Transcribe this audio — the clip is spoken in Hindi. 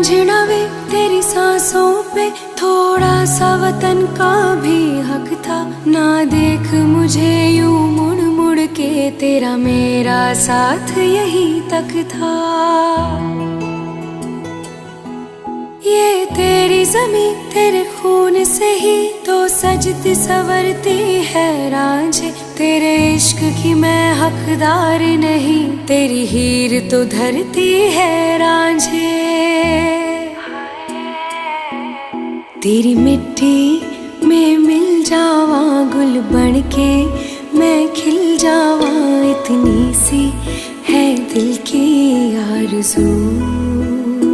रांझना वे तेरी सांसों पे थोड़ा सा वतन का भी हक था। ना देख मुझे यूं मुड़ मुड़ के, तेरा मेरा साथ यही तक था। ये तेरी ज़मीं तेरे खून से ही तो सजती संवरती है रांझे। तेरे इश्क की मैं हकदार नहीं, तेरी हीर तो धरती है रांझे। तेरी मिट्टी में मिल जावा गुल बन के, मैं खिल जावा, इतनी सी है दिल की आरज़ू।